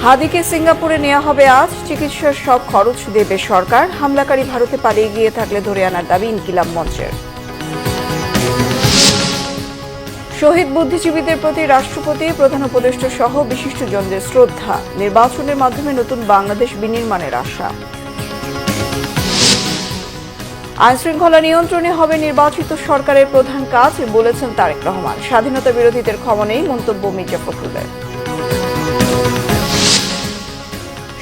হাদিকে সিঙ্গাপুরে নেওয়া হবে আজ। চিকিৎসার সব খরচ দেবে সরকার। হামলাকারী ভারতে পালিয়ে গিয়ে থাকলে ধরে আনার দাবি ইনকিলাব মঞ্চের। শহীদ বুদ্ধিজীবীদের প্রতি রাষ্ট্রপতি, প্রধান উপদেষ্টা সহ বিশিষ্টজনদের শ্রদ্ধা। নির্বাচনের মাধ্যমে নতুন বাংলাদেশ বিনির্মাণের আশা। আইনশৃঙ্খলা নিয়ন্ত্রণে হবে নির্বাচিত সরকারের প্রধান কাজ বলেছেন তারেক রহমান। স্বাধীনতা বিরোধীদের ক্ষমা নেই মন্তব্য মির্জা ফখরুলের।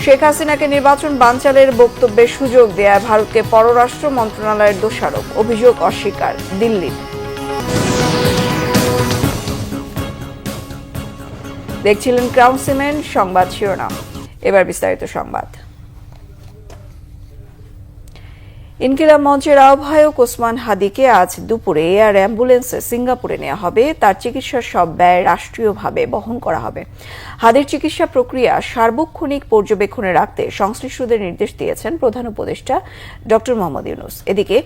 শেখ হাসিনাকে নির্বাচন বানচালের বক্তব্যের সুযোগ দেয়া ভারতকে পররাষ্ট্র মন্ত্রণালয়ের দোষারোপ, অভিযোগ অস্বীকার দিল্লির। দেখছিলেন ক্রাউন সিমেন্ট সংবাদ শিরোনাম, এবার বিস্তারিত সংবাদ। ইনকিলাব মঞ্চের আহ্বায়ক ওসমান হাদিকে আজ দুপুরে এয়ার অ্যাম্বুলেন্সে সিঙ্গাপুরে নেওয়া হবে। তার চিকিৎসার সব ব্যয় রাষ্ট্রীয়ভাবে বহন করা হবে। হাদির চিকিৎসা প্রক্রিয়া সার্বক্ষণিক পর্যবেক্ষণে রাখতে সংশ্লিষ্টদের নির্দেশ দিয়েছেন প্রধান উপদেষ্টা ড মোহাম্মদ ইউনূস। এদিকে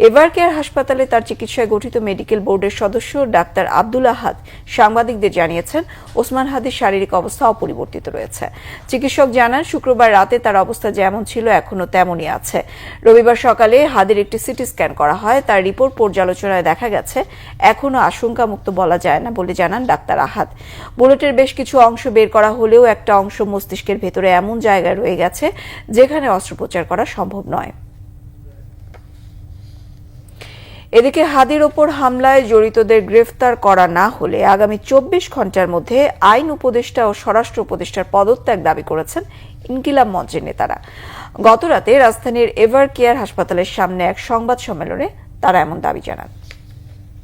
এভারকেয়ার হাসপাতালে তার চিকিৎসায় গঠিত মেডিকেল বোর্ডের সদস্য ডাক্তার আব্দুল আহাদ সাংবাদিকদের জানিয়েছেন ওসমান হাদির শারীরিক অবস্থা অপরিবর্তিত রয়েছে। চিকিৎসক জানান, শুক্রবার রাতে তার অবস্থা যেমন ছিল এখনো তেমনই আছে। রবিবার সকালে হাদির একটি সিটি স্ক্যান করা হয়। তার রিপোর্ট পর্যালোচনায় দেখা গেছে এখনো আশঙ্কামুক্ত বলা যায় না বলে জানান ডাক্তার আহাদ। বুলেটের বেশ কিছু অংশ বের করা হলেও একটা অংশ মস্তিষ্কের ভেতরে এমন জায়গায় রয়ে গেছে যেখানে অস্ত্রোপচার করা সম্ভব নয়। এদিকে হাদির ওপর হামলায় জড়িতদের গ্রেফতার করা না হলে আগামী 24 ঘণ্টার মধ্যে আইন উপদেষ্টা ও স্বরাষ্ট্র উপদেষ্টার পদত্যাগ দাবি করেছেন ইনকিলাব মঞ্চের নেতারা। গতরাতে রাজধানীর এভারকেয়ার হাসপাতালের সামনে এক সংবাদ সম্মেলনে তারা এমন দাবি জানান।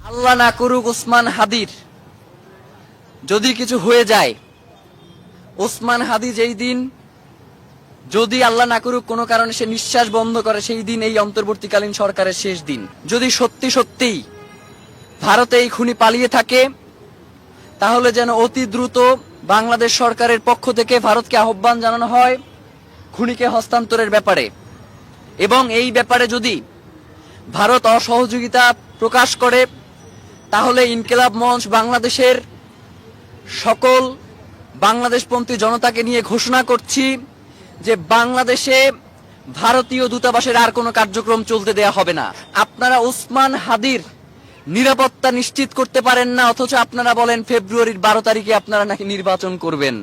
আল্লাহ না করুক ওসমান হাদির যদি কিছু হয়ে যায়, ওসমান হাদি যেই দিন যদি আল্লাহ না করুক কোনো কারণে সে নিঃশ্বাস বন্ধ করে, সেই দিন এই অন্তর্বর্তীকালীন সরকারের শেষ দিন। যদি সত্যি সত্যিই ভারতে এই খুনি পালিয়ে থাকে, তাহলে যেন অতি দ্রুত বাংলাদেশ সরকারের পক্ষ থেকে ভারতকে আহ্বান জানানো হয় খুনিকে হস্তান্তরের ব্যাপারে। এবং এই ব্যাপারে যদি ভারত অসহযোগিতা প্রকাশ করে, তাহলে ইনকিলাব মঞ্চ বাংলাদেশের সকল বাংলাদেশপন্থী জনতাকে নিয়ে ঘোষণা করছি যে বাংলাদেশে ভারতীয় দূতাবাসের আর কোনো কার্যক্রম চলতে দেয়া হবে না। আপনারা ওসমান হাদির নিরাপত্তা নিশ্চিত করতে পারেন না, অথচ আপনারা বলেন ফেব্রুয়ারির 12 তারিখে আপনারা নাকি নির্বাচন করবেন।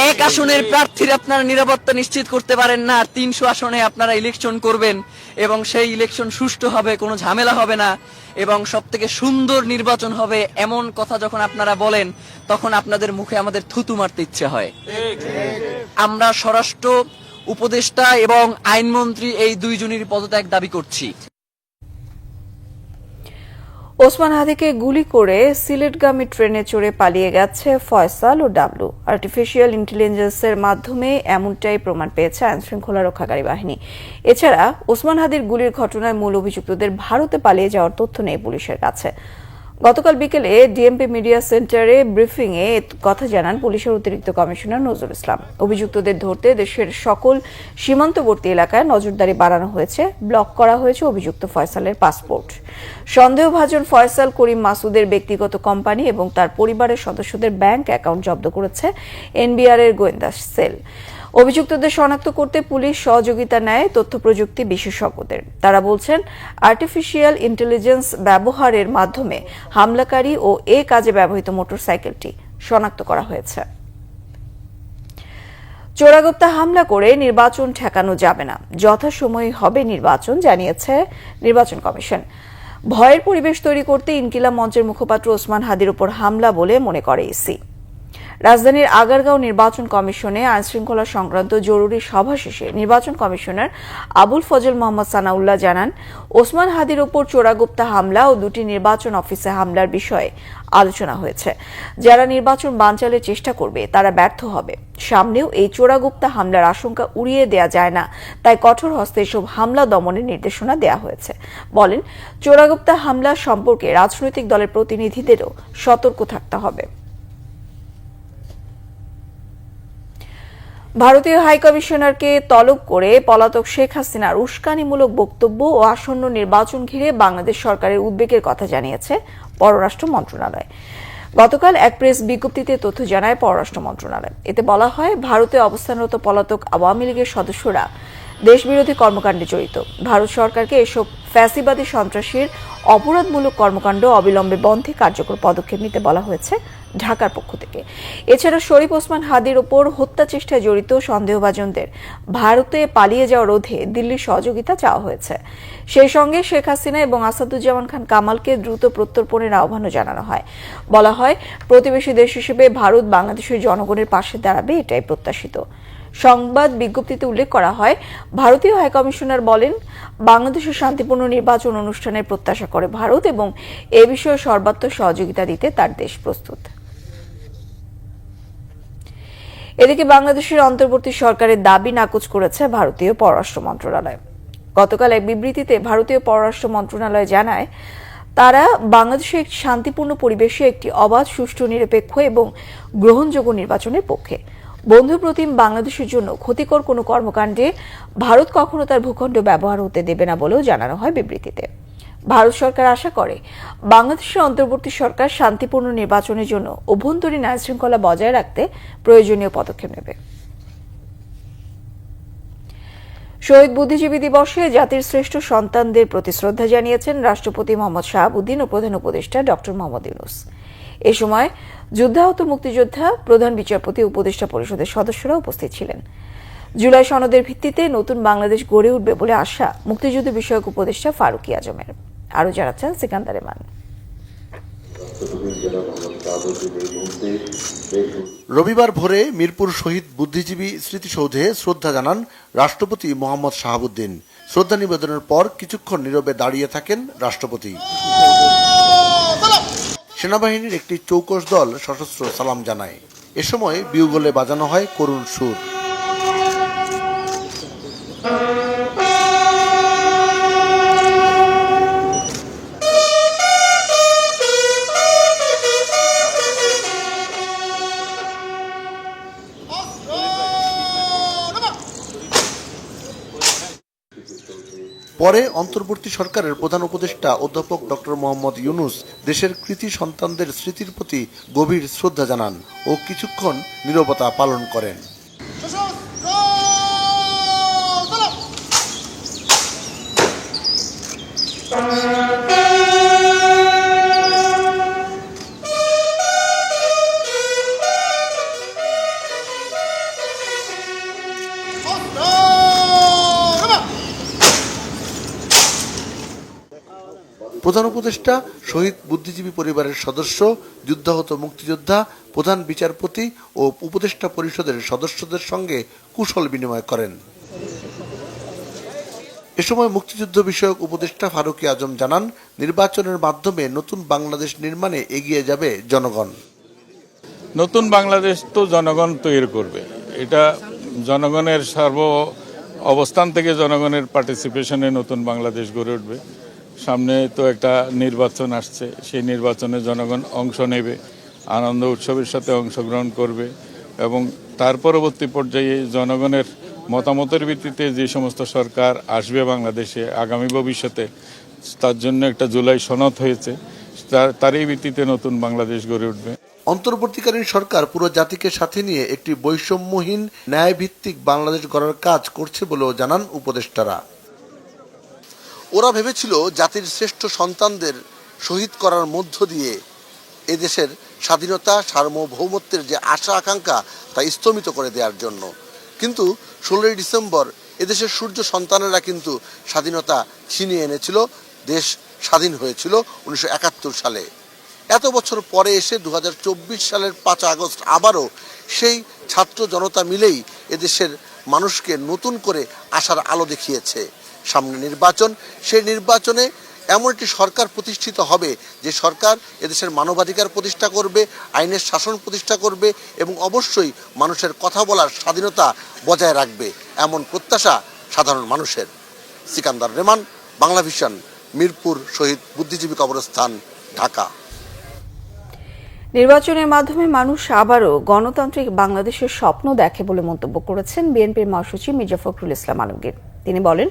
এক আসনের প্রার্থীর আপনারা নিরাপত্তা নিশ্চিত করতে পারেন না, আর 300 আসনে আপনারা ইলেকশন করবেন এবং সেই ইলেকশন সুষ্ঠু হবে, কোনো ঝামেলা হবে না এবং সবথেকে সুন্দর নির্বাচন হবে। এমন কথা যখন আপনারা বলেন, তখন আপনাদের মুখে আমাদের থুতু মারতে ইচ্ছে হয়। আমরা স্বরাষ্ট্র উপদেষ্টা এবং আইনমন্ত্রী এই দুইজনের পদত্যাগ দাবি করছি। ওসমান হাদিকে গুলি করে সিলেটগামী ট্রেনে চড়ে পালিয়ে গেছে ফয়সাল ও ডাবলু। আর্টিফিশিয়াল ইন্টেলিজেন্সের মাধ্যমে এমনটাই প্রমাণ পেয়েছে আইনশৃঙ্খলা রক্ষাকারী বাহিনী। এছাড়া ওসমান হাদির গুলির ঘটনায় মূল অভিযুক্তদের ভারতে পালিয়ে যাওয়ার তথ্য নেই পুলিশের কাছে। গতকাল বিকেলে ডিএমপি মিডিয়া সেন্টারে ব্রিফিংয়ে কথা জানান পুলিশের অতিরিক্ত কমিশনার নজরুল ইসলাম। অভিযুক্তদের ধরতে দেশের সকল সীমান্তবর্তী এলাকায় নজরদারি বাড়ানো হয়েছে। ব্লক করা হয়েছে অভিযুক্ত ফয়সালের পাসপোর্ট। সন্দেহভাজন ফয়সাল করিম মাসুদের ব্যক্তিগত কোম্পানি এবং তার পরিবারের সদস্যদের ব্যাংক অ্যাকাউন্ট জব্দ করেছে এনবিআর এর গোয়েন্দা সেল। অভিযুক্তদের শনাক্ত করতে পুলিশ সহযোগিতা নেয় তথ্য প্রযুক্তি বিশেষজ্ঞদের। তারা বলছেন, আর্টিফিশিয়াল ইন্টেলিজেন্স ব্যবহারের মাধ্যমে হামলাকারী ও এ কাজে ব্যবহৃত মোটরসাইকেলটি শনাক্ত করা হয়েছে। চোরাগোপ্তা হামলা করে নির্বাচন ঠেকানো যাবে না, যথাসময়ে হবে নির্বাচন, জানিয়েছে নির্বাচন কমিশন। ভয়ের পরিবেশ তৈরি করতে ইনকিলাব মঞ্চের মুখপাত্র ওসমান হাদির উপর হামলা বলে মনে করে ইসি। রাজধানীর আগারগাঁও নির্বাচন কমিশনে আইনশৃঙ্খলা সংক্রান্ত জরুরি সভা শেষে নির্বাচন কমিশনার আবুল ফজল মোহাম্মদ সানাউল্লাহ জানান, ওসমান হাদির ওপর চোরাগোপ্তা হামলা ও দুটি নির্বাচন অফিসে হামলার বিষয়ে আলোচনা হয়েছে। যারা নির্বাচন বানচালের চেষ্টা করবে তারা ব্যর্থ হবে। সামনেও এই চোরাগোপ্তা হামলার আশঙ্কা উড়িয়ে দেয়া যায় না, তাই কঠোর হস্তে এসব হামলা দমনের নির্দেশনা দেয়া হয়েছে। বলেন, চোরাগোপ্তা হামলা সম্পর্কে রাজনৈতিক দলের প্রতিনিধিদেরও সতর্ক থাকতে হবে। ভারতীয় হাইকমিশনারকে তলব করে পলাতক শেখ হাসিনার উস্কানিমূলক বক্তব্য ও আসন্ন নির্বাচন ঘিরে বাংলাদেশ সরকারের উদ্বেগের কথা জানিয়েছে পররাষ্ট্র মন্ত্রণালয়। গতকাল এক প্রেস বিজ্ঞপ্তিতে তথ্য জানায় পররাষ্ট্র মন্ত্রণালয়। এতে বলা হয়, ভারতে অবস্থানরত পলাতক আওয়ামী লীগের সদস্যরা দেশবিরোধী কর্মকাণ্ডে জড়িত। ভারত সরকারকে এসব ফ্যাসিবাদী সন্ত্রাসীর অপরাধমূলক কর্মকাণ্ড অবিলম্বে বন্ধে কার্যকর পদক্ষেপ নিতে বলা হয়েছে ঢাকার পক্ষ থেকে। এছাড়া শরীফ ওসমান হাদির ওপর হত্যা চেষ্টায় জড়িত সন্দেহভাজনদের ভারতে পালিয়ে যাওয়া রোধে দিল্লির সহযোগিতা চাওয়া হয়েছে। সেই সঙ্গে শেখ হাসিনা এবং আসাদুজ্জামান খান কামালকে দ্রুত প্রত্যর্পণের আহ্বানও জানানো হয়। বলা হয়, প্রতিবেশী দেশ হিসেবে ভারত বাংলাদেশের জনগণের পাশে দাঁড়াবে, এটাই প্রত্যাশিত। সংবাদ বিজ্ঞপ্তিতে উল্লেখ করা হয়, ভারতীয় হাইকমিশনার বলেন, বাংলাদেশের শান্তিপূর্ণ নির্বাচন অনুষ্ঠানের প্রত্যাশা করে ভারত এবং এ বিষয়ে সর্বাত্মক সহযোগিতা দিতে তার দেশ প্রস্তুত। এদিকে বাংলাদেশের অন্তর্বর্তী সরকারের দাবি নাকচ করেছে ভারতীয় পররাষ্ট্র মন্ত্রণালয়। গতকাল এক বিবৃতিতে ভারতীয় পররাষ্ট্র মন্ত্রণালয় জানায়, তারা বাংলাদেশের একটি শান্তিপূর্ণ পরিবেশে একটি অবাধ, সুষ্ঠু, নিরপেক্ষ এবং গ্রহণযোগ্য নির্বাচনের পক্ষে। বন্ধুপ্রতিম বাংলাদেশের জন্য ক্ষতিকর কোনো কর্মকাণ্ডে ভারত কখনো তার ভূখণ্ড ব্যবহার হতে দেবে না বলেও জানানো হয় বিবৃতিতে। ভারত সরকার আশা করে, বাংলাদেশের অন্তর্বর্তী সরকার শান্তিপূর্ণ নির্বাচনের জন্য অভ্যন্তরীণ আইনশৃঙ্খলা বজায় রাখতে প্রয়োজনীয় পদক্ষেপ নেবে। শহীদ বুদ্ধিজীবী দিবসে জাতির শ্রেষ্ঠ সন্তানদের প্রতি শ্রদ্ধা জানিয়েছেন রাষ্ট্রপতি মোহাম্মদ শাহাবুদ্দিন ও প্রধান উপদেষ্টা ডক্টর মোহাম্মদ ইউনূস। এ সময় যুদ্ধাহত মুক্তিযোদ্ধা, প্রধান বিচারপতি, উপদেষ্টা পরিষদের সদস্যরা উপস্থিত ছিলেন। জুলাই সনদের ভিত্তিতে নতুন বাংলাদেশ গড়ে উঠবে বলে আশা মুক্তিযুদ্ধ বিষয়ক উপদেষ্টা ফারুকী আজমের। আরও জানাচ্ছেন সিকান্দার রেমান। রবিবার ভোরে মিরপুর শহীদ বুদ্ধিজীবী স্মৃতিসৌধে শ্রদ্ধা জানান রাষ্ট্রপতি মোহাম্মদ শাহাবুদ্দিন। শ্রদ্ধা নিবেদনের পর কিছুক্ষণ নীরবে দাঁড়িয়ে থাকেন রাষ্ট্রপতি। সেনাবাহিনীর একটি চৌকস দল সশস্ত্র সালাম জানায়। এ সময় বিউগলে বাজানো হয় করুণ সুর। পরে অন্তর্বর্তী সরকারের প্রধান উপদেষ্টা অধ্যাপক ডক্টর মোহাম্মদ ইউনূস দেশের কৃতি সন্তানদের স্মৃতির প্রতি গভীর শ্রদ্ধা জানান ও কিছুক্ষণ নীরবতা পালন করেন। প্রধান উপদেষ্টা শহীদ বুদ্ধিজীবী পরিবারের সদস্য, যুদ্ধাহত মুক্তিযোদ্ধা, প্রধান বিচারপতি ও উপদেষ্টা পরিষদের সদস্যদের সঙ্গে কুশল বিনিময় করেন। এ সময় মুক্তিযুদ্ধ বিষয়ক উপদেষ্টা ফারুকী আজম জানান, নির্বাচনের মাধ্যমে নতুন বাংলাদেশ নির্মাণে এগিয়ে যাবে জনগণ। নতুন বাংলাদেশ তো জনগণ তৈরি করবে, এটা জনগণের সর্ব অবস্থান থেকে জনগণের পার্টিসিপেশনে নতুন বাংলাদেশ গড়ে উঠবে। সামনে তো একটা নির্বাচন আসছে, সেই নির্বাচনে জনগণ অংশ নেবে, আনন্দ উৎসবের সাথে অংশগ্রহণ করবে এবং তার পরবর্তী পর্যায়ে জনগণের মতামতের ভিত্তিতে যে সমস্ত সরকার আসবে বাংলাদেশে আগামী ভবিষ্যতে, তার জন্য একটা জুলাই সনদ হয়েছে, তারই ভিত্তিতে নতুন বাংলাদেশ গড়ে উঠবে। অন্তর্বর্তীকালীন সরকার পুরো জাতিকে সাথে নিয়ে একটি বৈষম্যহীন, ন্যায়ভিত্তিক বাংলাদেশ গড়ার কাজ করছে বলেও জানান উপদেষ্টারা। ওরা ভেবেছিল জাতির শ্রেষ্ঠ সন্তানদের শহীদ করার মধ্য দিয়ে এদেশের স্বাধীনতা, সার্বভৌমত্বের যে আশা আকাঙ্ক্ষা তা স্তমিত করে দেওয়ার জন্য। কিন্তু 16ই ডিসেম্বর এদেশের সূর্য সন্তানেরা কিন্তু স্বাধীনতা ছিনিয়ে এনেছিল, দেশ স্বাধীন হয়েছিল 1971 সালে। এত বছর পরে এসে 2024 সালের 5 আগস্ট আবারও সেই ছাত্র জনতা মিলেই এদেশের মানুষকে নতুন করে আশার আলো দেখিয়েছে। সামনে নির্বাচন, সেই নির্বাচনে এমন একটি সরকার প্রতিষ্ঠিত হবে যে সরকার এদেশের মানবাধিকার প্রতিষ্ঠা করবে, আইনের শাসন প্রতিষ্ঠা করবে এবং অবশ্যই মানুষের কথা বলার স্বাধীনতা বজায় রাখবে, এমন প্রত্যাশা সাধারণ মানুষের। সিকান্দার রেমান, বাংলাভিশন, মিরপুর শহীদ বুদ্ধিজীবী কবরস্থান, ঢাকা। নির্বাচনের মাধ্যমে মানুষ আবারও গণতান্ত্রিক বাংলাদেশের স্বপ্ন দেখে বলে মন্তব্য করেছেন বিএনপির মহাসচিব মির্জা ফখরুল ইসলাম আলমগীর। তিনি বলেন,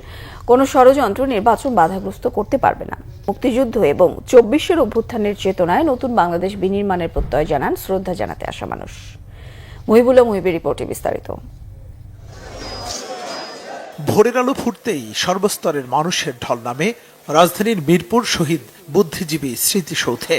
কোনো ষড়যন্ত্র নির্বাচন বাধাগ্রস্ত করতে পারবে না। মুক্তিযুদ্ধ এবং ২৪-এর অভ্যুত্থানের চেতনায় নতুন বাংলাদেশ বিনির্মাণের প্রত্যয় জানান শ্রদ্ধা জানাতে আসা মানুষ। মহিবুল্লাহ মহিবের রিপোর্টে বিস্তারিত। ভোরের আলো ফুটতেই সর্বস্তরের মানুষের ঢল নামে রাজধানীর মিরপুর শহীদ বুদ্ধিজীবী স্মৃতিসৌধে।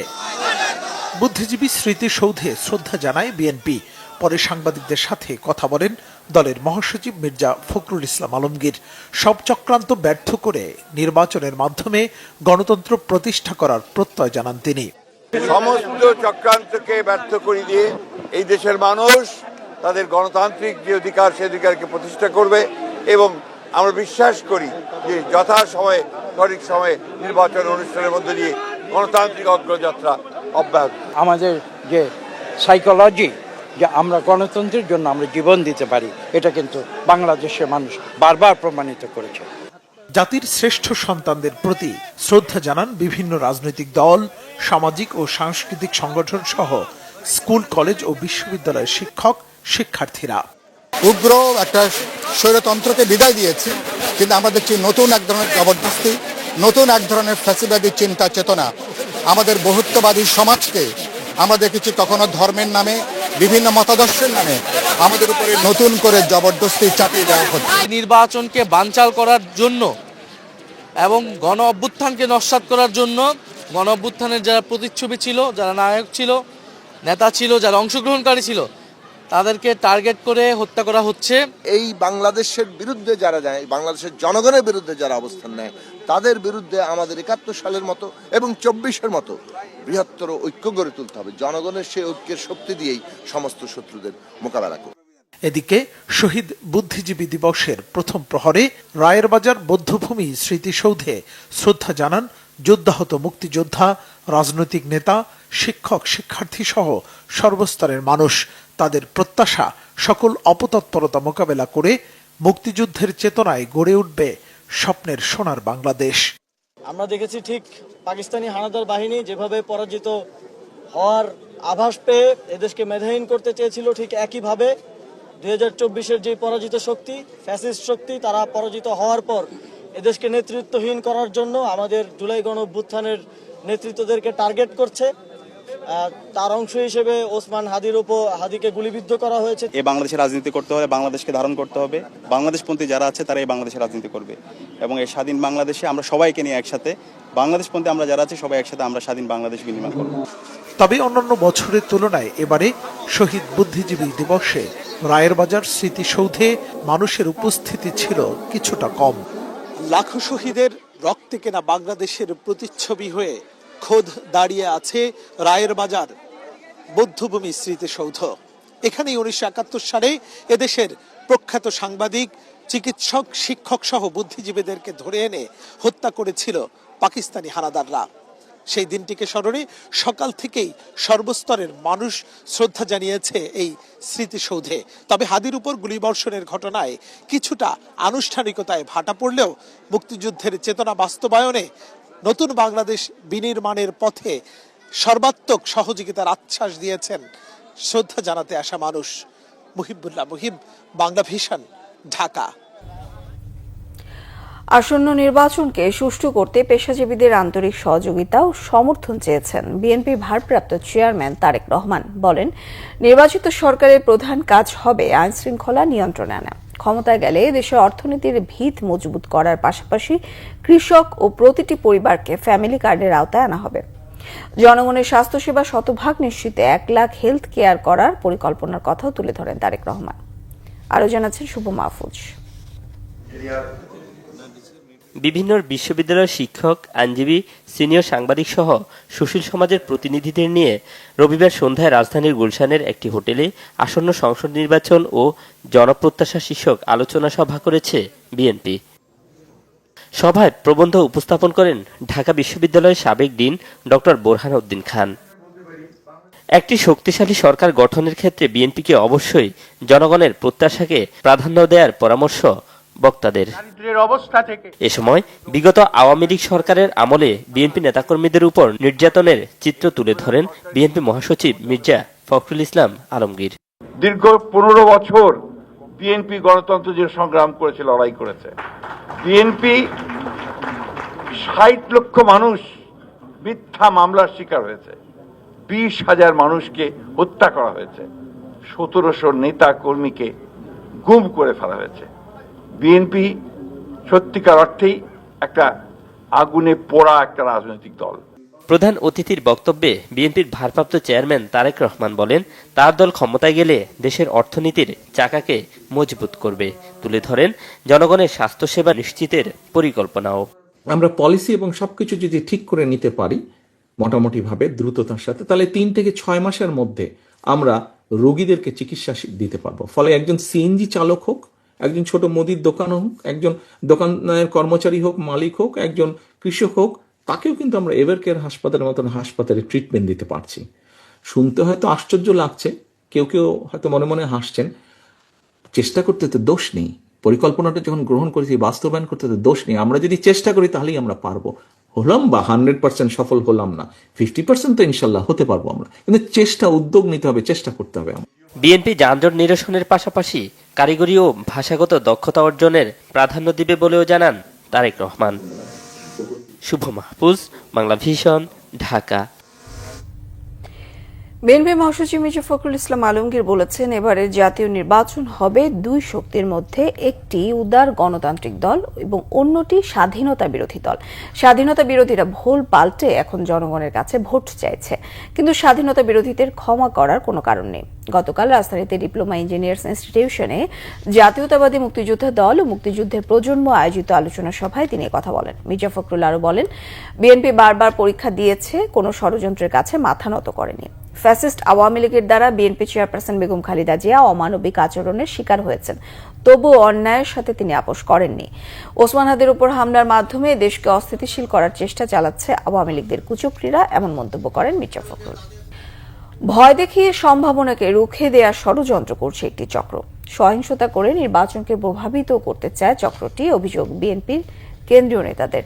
বুদ্ধিজীবী স্মৃতিসৌধে শ্রদ্ধা জানায় বিএনপি। পরে সাংবাদিকদের সাথে কথা বলেন দলের মহাসচিব মির্জা ফখরুল ইসলাম আলমগীর। সব চক্রান্ত ব্যর্থ করে নির্বাচনের মাধ্যমে গণতন্ত্র প্রতিষ্ঠা করার প্রত্যয় জানান তিনি। সমস্ত চক্রান্তকে ব্যর্থ করে দিয়ে এই দেশের মানুষ তাদের গণতান্ত্রিক যে অধিকার সে অধিকারকে প্রতিষ্ঠা করবে এবং আমরা বিশ্বাস করি যে যথাসময়ে সঠিক সময়ে নির্বাচন অনুষ্ঠানের মধ্যে দিয়ে গণতান্ত্রিক অগ্রযাত্রা অব্যাহত। আমাদের যে সাইকোলজি যে আমরা গণতন্ত্রের জন্য আমরা জীবন দিতে পারি, এটা কিন্তু বাংলাদেশের মানুষ বারবার প্রমাণিত করেছে। জাতির শ্রেষ্ঠ সন্তানদের প্রতি শ্রদ্ধা জানান বিভিন্ন রাজনৈতিক দল, সামাজিক ও সাংস্কৃতিক সংগঠন সহ স্কুল, কলেজ ও বিশ্ববিদ্যালয়ের শিক্ষক, শিক্ষার্থীরা। উগ্র একটা স্বৈরতন্ত্রকে বিদায় দিয়েছে, কিন্তু আমরা দেখছি নতুন এক ধরনের জবরদস্তি, নতুন এক ধরনের ফ্যাসিবাদী চিন্তা চেতনা আমাদের বহুত্ববাদী সমাজকে আমরা দেখেছি কখনো ধর্মের নামে, বিভিন্ন মতাদর্শের নামে আমাদের উপরে নতুন করে জবরদস্তি চাপিয়ে দেওয়া হচ্ছে। নির্বাচনকে বানচাল করার জন্য এবং গণ অভ্যুত্থানকে নস্যাৎ করার জন্য, গণ অভ্যুত্থানের যারা প্রতিচ্ছবি ছিল, যারা নায়ক ছিল, নেতা ছিল, যারা অংশগ্রহণকারী ছিল, তাদেরকে টার্গেট করে হত্যা করা হচ্ছে। এই বাংলাদেশের বিরুদ্ধে যারা যায়, বাংলাদেশের জনগণের বিরুদ্ধে যারা অবস্থান নেয়, তাদের বিরুদ্ধে আমাদের ৭১ সালের মতো এবং ২৪-এর মতো বৃহত্তর ঐক্য গড়ে তুলতে হবে। জনগণের সেই ঐক্যের শক্তি দিয়েই সমস্ত শত্রুদের মোকাবেলা করবে। এদিকে শহীদ বুদ্ধিজীবী দিবসের প্রথম প্রহরে রায়ের বাজার বৌদ্ধভূমি স্মৃতিসৌধে শ্রদ্ধা জানান যোদ্ধাহত মুক্তিযোদ্ধা, রাজনৈতিক নেতা, শিক্ষক, শিক্ষার্থী সহ সর্বস্তরের মানুষ। তাদের প্রত্যাশা সকল অপতৎপরতা মোকাবেলা করে মুক্তিযুদ্ধের চেতনায় গড়ে উঠবে স্বপ্নের সোনার বাংলাদেশ। আমরা দেখেছি ঠিক পাকিস্তানি হানাদার বাহিনী যেভাবে পরাজিত হওয়ার আভাস পেয়ে এদেশকে মেধাহীন করতে চেয়েছিল, ঠিক একইভাবে ২০২৪-এর যে পরাজিত শক্তি, ফ্যাসিস্ট শক্তি, তারা পরাজিত হওয়ার পর এদেশকে নেতৃত্বহীন করার জন্য আমাদের জুলাই গণ অভ্যুত্থানের নেতৃত্বদেরকে টার্গেট করছে। তার অংশ হিসেবে ওসমান হাদিকে গুলিবিদ্ধ করা হয়েছে। এই বাংলাদেশের রাজনীতি করতে হলে বাংলাদেশকে ধারণ করতে হবে। বাংলাদেশপন্থী যারা আছে তারা এই বাংলাদেশের রাজনীতি করবে এবং এই স্বাধীন বাংলাদেশে আমরা সবাইকে নিয়ে একসাথে, বাংলাদেশপন্থী আমরা যারা আছে সবাই একসাথে আমরা স্বাধীন বাংলাদেশ বিনির্মাণ করব। তবে অন্যান্য বছরের তুলনায় এবারে শহীদ বুদ্ধিজীবী দিবসে রায়ের বাজার স্মৃতিসৌধে মানুষের উপস্থিতি ছিল কিছুটা কম। লাখো শহীদের রক্তে কেনা বাংলাদেশের প্রতিচ্ছবি হয়ে খোদ দাঁড়িয়ে আছে রায়ের বাজার বৌদ্ধভূমি স্মৃতিসৌধ। এখানেই ১৯৭১ সালে এদেশের প্রখ্যাত সাংবাদিক, চিকিৎসক, শিক্ষক সহ বুদ্ধিজীবীদেরকে ধরে এনে হত্যা করেছিল পাকিস্তানি হানাদাররা। সেই দিনটিকে স্মরণে সকাল থেকেই সর্বস্তরের মানুষ শ্রদ্ধা জানিয়েছে এই স্মৃতিসৌধে। তবে হাদির উপর গুলিবর্ষণের ঘটনায় কিছুটা আনুষ্ঠানিকতায় ভাটা পড়লেও মুক্তিযুদ্ধের চেতনা বাস্তবায়নে নতুন বাংলাদেশ বিনির্মাণের পথে সর্বাত্মক সহযোগিতার আশ্বাস দিয়েছেন শ্রদ্ধা জানাতে আসা মানুষ। মুহিবুল্লাহ মুহিব, বাংলা ভিশন, ঢাকা। আসন্ন নির্বাচনকে সুষ্ঠু করতে পেশাজীবীদের আন্তরিক সহযোগিতা ও সমর্থন চেয়েছেন বিএনপি ভারপ্রাপ্ত চেয়ারম্যান তারেক রহমান। বলেন, নির্বাচিত সরকারের প্রধান কাজ হবে আইন শৃঙ্খলা নিয়ন্ত্রণে আনা। ক্ষমতায় গেলে দেশের অর্থনীতির ভিত মজবুত করার পাশাপাশি কৃষক ও প্রতিটি পরিবারকে ফ্যামিলি কার্ডের আওতায় আনা হবে। জনগণের স্বাস্থ্যসেবা শতভাগ নিশ্চিতে ১ লাখ হেলথ কেয়ার করার পরিকল্পনার কথাও তুলে ধরেন তারেক রহমান। আরও জানাচ্ছেন শুভ মাহফুজ। বিভিন্ন বিশ্ববিদ্যালয়ের শিক্ষক, আইনজীবী, সিনিয়র সাংবাদিক সহ সুশীল সমাজের প্রতিনিধিদের নিয়ে রবিবার সন্ধ্যায় রাজধানীর গুলশানের একটি হোটেলে আসন্ন সংসদ নির্বাচন ও জনপ্রত্যাশা শীর্ষক আলোচনা সভা করেছে বিএনপি। সভায় প্রবন্ধ উপস্থাপন করেন ঢাকা বিশ্ববিদ্যালয়ের সাবেক ডিন ডক্টর বোরহান উদ্দিন খান। একটি শক্তিশালী সরকার গঠনের ক্ষেত্রে বিএনপিকে অবশ্যই জনগণের প্রত্যাশাকে প্রাধান্য দেওয়ার পরামর্শ বক্তাদের। এ সময় বিগত আওয়ামী লীগ সরকারের আমলে বিএনপি নেতাকর্মীদের উপর নির্যাতনের চিত্র তুলে ধরেন বিএনপি মহাসচিব মির্জা ফখরুল ইসলাম আলমগীর। দীর্ঘ ১৫ বছর বিএনপি গণতন্ত্র যে সংগ্রাম করেছে, লড়াই করেছে, বিএনপি 60 লক্ষ মানুষ মিথ্যা মামলার শিকার হয়েছে, 20,000 মানুষকে হত্যা করা হয়েছে, 1700 নেতা কর্মীকে গুম করে ফেলা হয়েছে। বিএনপি সত্যিকার অর্থেই একটা আগুনে পোড়া একটা রাজনৈতিক দল। প্রধান অতিথির বক্তব্যে বিএনপির ভারপ্রাপ্ত চেয়ারম্যান তারেক রহমান বলেন, তার দল ক্ষমতায় গেলে দেশের অর্থনীতির চাকাকে মজবুত করবে। তুলে ধরেন জনগণের স্বাস্থ্যসেবা নিশ্চিতের পরিকল্পনাও। আমরা পলিসি এবং সবকিছু যদি ঠিক করে নিতে পারি মোটামুটি ভাবে দ্রুততার সাথে, তাহলে 3 থেকে 6 মাসের মধ্যে আমরা রোগীদেরকে চিকিৎসা দিতে পারবো। ফলে একজন সিএনজি চালক হোক, একজন ছোট মুদির দোকান হোক, একজন দোকানের কর্মচারী হোক, মালিক হোক, একজন কৃষক হোক, তাকেও কিন্তু আমরা এভার কেয়ার হাসপাতালের মতন হাসপাতালে ট্রিটমেন্ট দিতে পারছি। শুনতে হয়তো আশ্চর্য লাগছে, কেউ কেউ হয়তো মনে মনে হাসছেন। চেষ্টা করতে তো দোষ নেই, পরিকল্পনাটা যখন গ্রহণ করেছি বাস্তবায়ন করতে তো দোষ নেই। আমরা যদি চেষ্টা করি তাহলেই আমরা পারবো। হলাম বা 100% সফল হলাম না, 50% তো ইনশাল্লাহ হতে পারবো আমরা, কিন্তু চেষ্টা, উদ্যোগ নিতে হবে, চেষ্টা করতে হবে। বিএনপি যানজট নিরসনের পাশাপাশি কারিগরি ও ভাষাগত দক্ষতা অর্জনের প্রাধান্য দিবে বলেও জানান তারেক রহমান। শুভ মাহফুজ, বাংলা ভিশন, ঢাকা। বিএনপি মহাসচিব মির্জা ফখরুল ইসলাম আলমগীর বলেছেন, এবারের জাতীয় নির্বাচন হবে দুই শক্তির মধ্যে, একটি উদার গণতান্ত্রিক দল এবং অন্যটি স্বাধীনতা বিরোধী দল। স্বাধীনতা বিরোধীরা ভুল পাল্টে এখন জনগণের কাছে ভোট চাইছে, কিন্তু স্বাধীনতা বিরোধীদের ক্ষমা করার কোনো কারণ নেই। গতকাল রাজধানীতে ডিপ্লোমা ইঞ্জিনিয়ার্স ইনস্টিটিউশনে জাতীয়তাবাদী মুক্তিযোদ্ধা দল ও মুক্তিযুদ্ধের প্রজন্ম আয়োজিত আলোচনা সভায় তিনি কথা বলেন। মির্জা ফখরুল আরও বলেন, বিএনপি বারবার পরীক্ষা দিয়েছে, কোনো ষড়যন্ত্রের কাছে মাথা নত করেনি। ফ্যাসিস্ট আওয়ামী লীগের দ্বারা বিএনপি চেয়ারপারসন বেগম খালেদা জিয়া অমানবিক আচরণের শিকার হয়েছেন, তবুও অন্যায়ের সাথে তিনি আপোষ করেননি। ওসমান হাদির উপর হামলার মাধ্যমে দেশকে অস্থিতিশীল করার চেষ্টা চালাচ্ছে আওয়ামী লীগদের কুচক্রীরা, এমন মন্তব্য করেন মির্জা ফখরুল। ভয় দেখিয়ে সম্ভাবনাকে রুখে দেওয়ার ষড়যন্ত্র করছে একটি চক্র, সহিংসতা করে নির্বাচনকে প্রভাবিত করতে চায় চক্রটি, অভিযোগ বিএনপির কেন্দ্রীয় নেতাদের।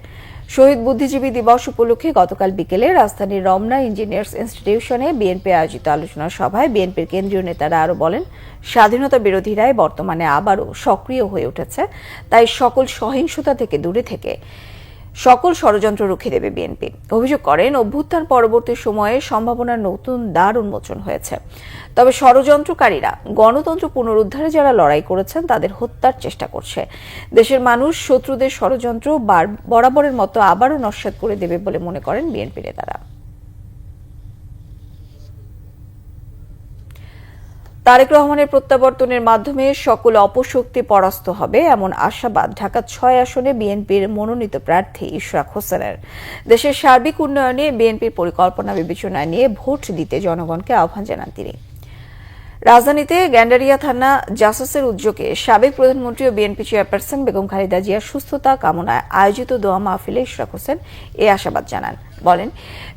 শহীদ বুদ্ধিজীবী দিবস উপলক্ষে গতকাল বিকেলে রাজধানীর রমনা ইঞ্জিনিয়ার্স ইনস্টিটিউশনে বিএনপি আয়োজিত আলোচনা সভায় বিএনপির কেন্দ্রীয় নেতারা আরও বলেন, স্বাধীনতা বিরোধীরাই বর্তমানে আবারও সক্রিয় হয়ে উঠেছে, তাই সকল সহিংসতা থেকে দূরে থেকে সকল ষড়যন্ত্র রুখে দেবে বিএনপি। অভিযোগ করেন, অভ্যুত্থান পরবর্তী সময়ে সম্ভাবনার নতুন দ্বার উন্মোচন হয়েছে, তবে ষড়যন্ত্রকারীরা গণতন্ত্র পুনরুদ্ধারে যারা লড়াই করেছেন তাদের হত্যার চেষ্টা করছে। দেশের মানুষ শত্রুদের ষড়যন্ত্র বরাবরের মতো আবারও নস্যাৎ করে দেবে বলে মনে করেন বিএনপি নেতারা। তারেক রহমানের প্রত্যাবর্তনের মাধ্যমে সকল অপশক্তি পরাস্ত হবে, এমন আশাবাদ ঢাকা 6 আসনে বিএনপির মনোনীত প্রার্থী ইশরাক হোসেনের। দেশের সার্বিক উন্নয়নে বিএনপির পরিকল্পনা বিবেচনায় নিয়ে ভোট দিতে জনগণকে আহ্বান জানান তিনি। রাজধানীতে গ্যান্ডারিয়া থানা জাসাসের উদ্যোগে সাবেক প্রধানমন্ত্রী ও বিএনপি চেয়ারপারসন বেগম খালেদা জিয়ার সুস্থতা কামনায় আয়োজিত দোয়া মাহফিলে ইশরাক হোসেন এ আশাবাদ জানান। বলেন,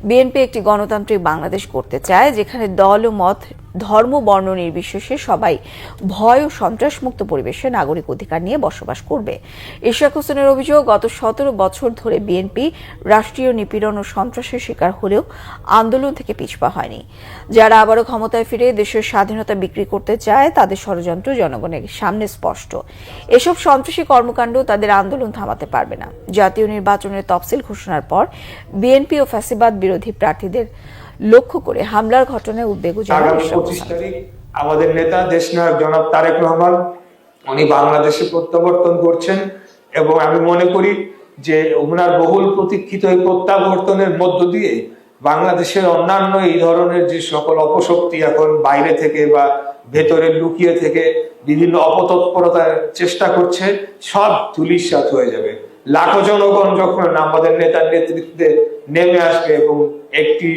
বিএনপি একটি গণতান্ত্রিক বাংলাদেশ করতে চায়, যেখানে দল ও মত, ধর্ম, বর্ণ নির্বিশেষে সবাই ভয় ও সন্ত্রাসমুক্ত পরিবেশে নাগরিক অধিকার নিয়ে বসবাস করবে। ইশরাক হোসেনের অভিযোগ, গত 17 বছর ধরে বিএনপি রাষ্ট্রীয় নিপীড়ন ও সন্ত্রাসের শিকার হলেও আন্দোলন থেকে পিছপা হয়নি। যারা আবারও ক্ষমতায় ফিরে দেশের স্বাধীনতা বিক্রি করতে চায় তাদের ষড়যন্ত্র জনগণের সামনে স্পষ্ট। এসব সন্ত্রাসী কর্মকাণ্ড তাদের আন্দোলন থামাতে পারবে না। জাতীয় নির্বাচনের তফসিল ঘোষণার পর বিএনপি ও ফ্যাসিবাদ বিরোধী প্রার্থীদের লক্ষ্য করে হামলার ঘটনায় উদ্বেগ জানান। 25 তারিখ আমাদের নেতা দেশনায়ক জনাব তারেক রহমান উনি বাংলাদেশে প্রত্যাবর্তন করছেন, এবং আমি মনে করি যে ওনার বহুল প্রতীক্ষিত এই প্রত্যাবর্তনের মধ্য দিয়ে বাংলাদেশের অন্যান্য এই ধরনের যে সকল অপশক্তি এখন বাইরে থেকে বা ভেতরে লুকিয়ে থেকে বিভিন্ন অপতৎপরতার চেষ্টা করছে, সব ধূলিসাৎ হয়ে যাবে। লাখো জনগণ যখন আমাদের নেতার নেতৃত্বে নেমে আসবে এবং একটি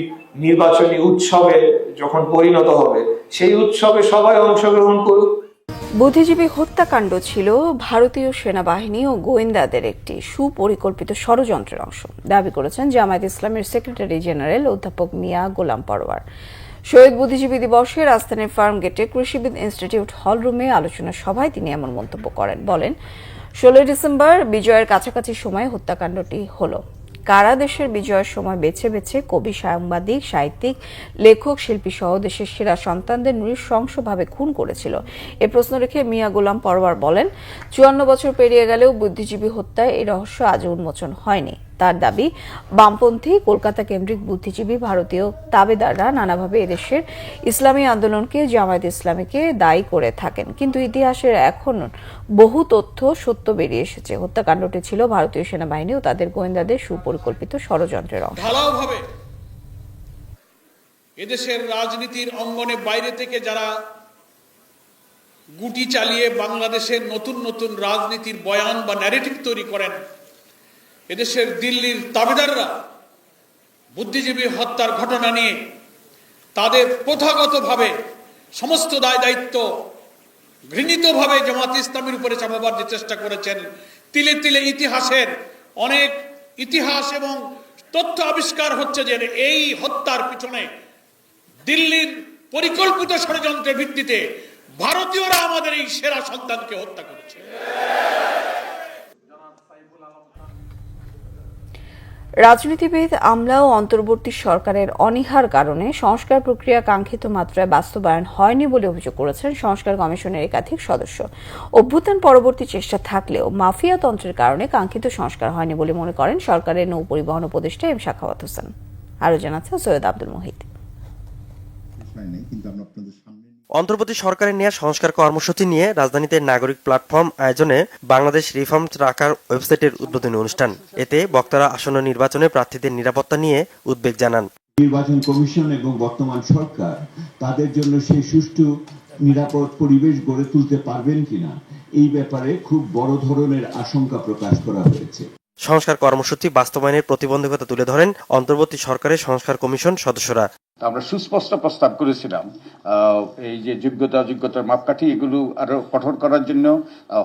নির্বাচনী উৎসবে যখন পরিণত হবে, সেই উৎসবে সবাই অংশগ্রহণ করুক। বুদ্ধিজীবী হত্যাকাণ্ড ছিল ভারতীয় সেনাবাহিনী ও গোয়েন্দাদের একটি সুপরিকল্পিত ষড়যন্ত্রের অংশ, দাবি করেছেন জামায়াত ইসলামের সেক্রেটারি জেনারেল অধ্যাপক মিয়া গোলাম পরোয়ার। শহীদ বুদ্ধিজীবী দিবসে রাজধানীর ফার্মগেটে কৃষিবিদ ইনস্টিটিউট হলরুমে আলোচনা সভায় তিনি এমন মন্তব্য করেন। বলেন, 16 ডিসেম্বর বিজয়ের কাছাকাছি সময়ে হত্যাকাণ্ডটি হল। কারা দেশের বিজয়ের সময় বেছে বেছে কবি, সাংবাদিক, সাহিত্যিক, লেখক, শিল্পী সহ দেশের সেরা সন্তানদের নৃশংসভাবে খুন করেছিল? এ প্রশ্ন রেখে মিয়া গোলাম পরোয়ার বলেন, 54 বছর পেরিয়ে গেলেও বুদ্ধিজীবী হত্যায় এই রহস্য আজও উন্মোচন হয়নি। তার দাবি, বামপন্থী কলকাতা কেন্দ্রিক বুদ্ধিজীবী ভারতীয় তাবেদাররা নানাভাবে এদেশের ইসলামী আন্দোলনকে, জামায়াত ইসলামীকে দায়ী করে থাকেন, কিন্তু ইতিহাসের এখন বহু তথ্য সত্য বেরিয়ে এসেছে। হত্যাকাণ্ডটি ছিল ভারতীয় সেনাবাহিনী ও তাদের গোয়েন্দাদের সুপরিকল্পিত ষড়যন্ত্রের অংশ। ঢালাওভাবে এদেশের রাজনীতির অঙ্গনে বাইরে থেকে যারা গুটি চালিয়ে বাংলাদেশের নতুন নতুন রাজনীতির বয়ান বা ন্যারেটিভ তৈরি করেন, এদেশের দিল্লির তাবেদাররা বুদ্ধিজীবী হত্যার ঘটনা নিয়ে তাদের প্রথাগতভাবে সমস্ত দায় দায়িত্ব ঘৃণিতভাবে জামাত ইসলামের উপরে চাপাবার যে চেষ্টা করেছেন, তিলে তিলে ইতিহাসের অনেক ইতিহাস এবং তথ্য আবিষ্কার হচ্ছে যে এই হত্যার পিছনে দিল্লির পরিকল্পিত ষড়যন্ত্রের ভিত্তিতে ভারতীয়রা আমাদের এই সেরা সন্তানকে হত্যা করেছে। রাজনীতিবিদ, আমলা ও অন্তর্বর্তী সরকারের অনীহার কারণে সংস্কার প্রক্রিয়া কাঙ্ক্ষিত মাত্রায় বাস্তবায়ন হয়নি বলে অভিযোগ করেছেন সংস্কার কমিশনের একাধিক সদস্য। অভ্যুত্থান পরবর্তী চেষ্টা থাকলেও মাফিয়া তন্ত্রের কারণে কাঙ্ক্ষিত সংস্কার হয়নি বলে মনে করেন সরকারের নৌ পরিবহন উপদেষ্টা এম সাখাওয়াত হোসেন। আরও জানাচ্ছেন সৈয়দ আব্দুল মুহিত। অন্তর্বর্তী সরকারের নেওয়া সংস্কার কর্মসূচি নিয়ে রাজধানীতে নাগরিক প্ল্যাটফর্ম আয়োজনে বাংলাদেশ রিফর্মস রাখার ওয়েবসাইটের উদ্বোধনী অনুষ্ঠান। এতে বক্তারা আসন্ন নির্বাচনে প্রার্থীদের নিরাপত্তা নিয়ে উদ্বেগ জানান। নির্বাচন কমিশন এবং বর্তমান সরকার তাদের জন্য সেই সুষ্ঠু নিরাপদ পরিবেশ গড়ে তুলতে পারবেন কিনা, এই ব্যাপারে খুব বড় ধরনের আশঙ্কা প্রকাশ করা হয়েছে। সংস্কার কর্মসূচি বাস্তবায়নের প্রতিবন্ধকতা তুলে ধরেন অন্তর্বর্তী সরকারের সংস্কার কমিশন সদস্যরা। আমরা সুস্পষ্ট প্রস্তাব করেছিলাম এই যে যোগ্যতার মাপকাঠি এগুলো আরো কঠোর করার জন্য,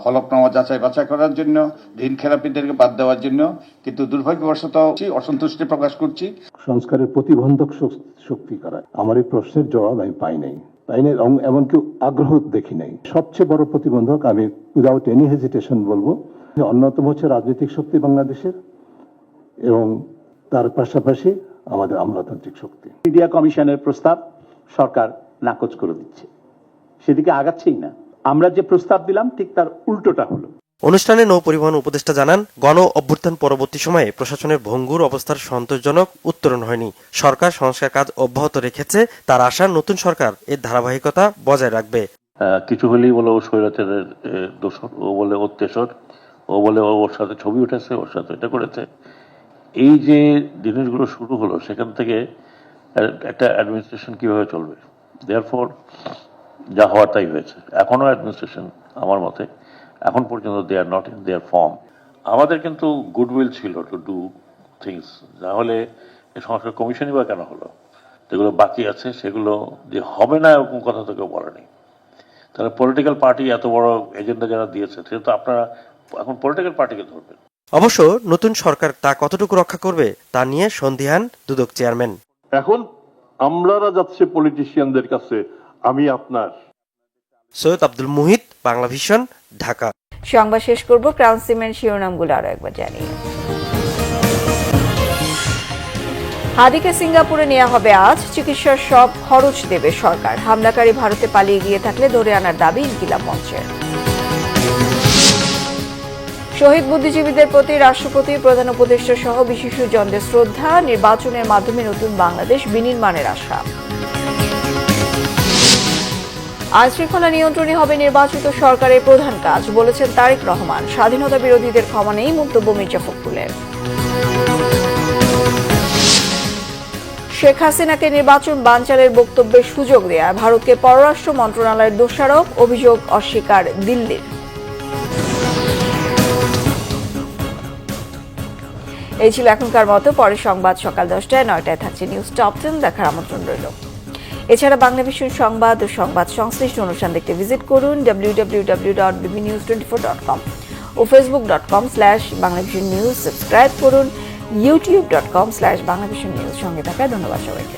হলফনামা যাচাই বাছাই করার জন্য, ঋণ খেলাপিদেরকে বাদ দেওয়ার জন্য, কিন্তু দুর্ভাগ্যবশত অসন্তুষ্টি প্রকাশ করছি। সংস্কারের প্রতিবন্ধক শক্তি করা, আমার এই প্রশ্নের জবাব আমি পাই নাই, এমনকি আগ্রহ দেখি নাই। সবচেয়ে বড় প্রতিবন্ধক আমি উইদাউট এনি হেজিটেশন বলবো, অন্যতম হচ্ছে রাজনৈতিক শক্তি বাংলাদেশের, এবং তার পাশাপাশি আমাদের আমলাতান্ত্রিক শক্তি। মিডিয়া কমিশনের প্রস্তাব সরকার নাকচ করে দিচ্ছে, সেদিকে আগাচ্ছেই না। আমরা যে প্রস্তাব দিলাম ঠিক তার উল্টোটা হলো। অনুষ্ঠানে নৌ পরিবহন উপদেষ্টা জানান, গণ অভ্যুত্থান পরবর্তী সময়ে প্রশাসনের ভঙ্গুর অবস্থার সন্তোষজনক উত্তরণ হয়নি। সরকার সংস্কার কাজ অব্যাহত রেখেছে, তার আশা নতুন সরকার এর ধারাবাহিকতা বজায় রাখবে। কিছু হলেই বলে ও স্বৈরাচারের দোষর, ও বলে ওর তেসর, ও বলে ওর সাথে ছবি উঠেছে, ওর সাথে এটা করেছে। এই যে জিনিসগুলো শুরু হলো, সেখান থেকে একটা অ্যাডমিনিস্ট্রেশন কিভাবে চলবে, দেয়ারফর যা হওয়ার তাই হয়েছে। এখনো অ্যাডমিনিস্ট্রেশন আমার মতে এখন পর্যন্ত they are not in their form. আমাদের কিন্তু গুডউইল ছিল টু ডু থিংস, তাহলে এই সংস্কার কমিশনই বা কেন হলো? যেগুলো বাকি আছে সেগুলো যে হবে না এরকম কথা তো কেউ বলেনি। তাহলে পলিটিক্যাল পার্টি এত বড় এজেন্ডা যারা দিয়েছে, সেটা তো আপনারা এখন পলিটিক্যাল পার্টিকে ধরবেন। অবশ্য নতুন সরকার তা কতটুকু রক্ষা করবে তা নিয়ে সন্দিহান দুদক চেয়ারম্যান। এখন আমলারা যাচ্ছে পলিটিশিয়ানদের কাছে, আমি আপনার। সৈয়দ আব্দুল মুহিত, বাংলা ভিশন, ঢাকা। সংবাদ শেষ করব ক্রাউন সিমেন্ট শিরোনামগুলো আরো একবার জানিয়ে। হাদিকে সিঙ্গাপুরে নেওয়া হবে আজ, চিকিৎসার সব খরচ দেবে সরকার। হামলাকারী ভারতে পালিয়ে গিয়ে থাকলে ধরে আনার দাবি ইনকিলাব মঞ্চের। শহীদ বুদ্ধিজীবীদের প্রতি রাষ্ট্রপতি, প্রধান উপদেষ্টা সহ বিশিষ্টজনদের শ্রদ্ধা। নির্বাচনের মাধ্যমে নতুন বাংলাদেশ বিনির্মাণের আশা। আইনশৃঙ্খলা নিয়ন্ত্রণই হবে নির্বাচিত সরকারের প্রধান কাজ, বলেছেন তারেক রহমান। স্বাধীনতা বিরোধীদের ক্ষমা নেই, মন্তব্য মির্জা ফখরুলের। শেখ হাসিনাকে নির্বাচন বানচালের বক্তব্যের সুযোগ দেয়া, ভারতকে পররাষ্ট্র মন্ত্রণালয়ের দোষারোপ, অভিযোগ অস্বীকার দিল্লির। এই ছিল এখনকার মতো। পরের সংবাদ সকাল 10টায়, 9টায় থাকছে নিউজ টপ 10, দেখার আমন্ত্রণ রইল। এছাড়া বাংলা ভিশন সংবাদ ও সংবাদ সংশ্লিষ্ট অনুষ্ঠান দেখতে ভিজিট করুন www.bbnews24.com ও facebook.com/banglavisionnews। সাবস্ক্রাইব করুন youtube.com/banglavisionnews। সঙ্গে থাকায় ধন্যবাদ সবাইকে।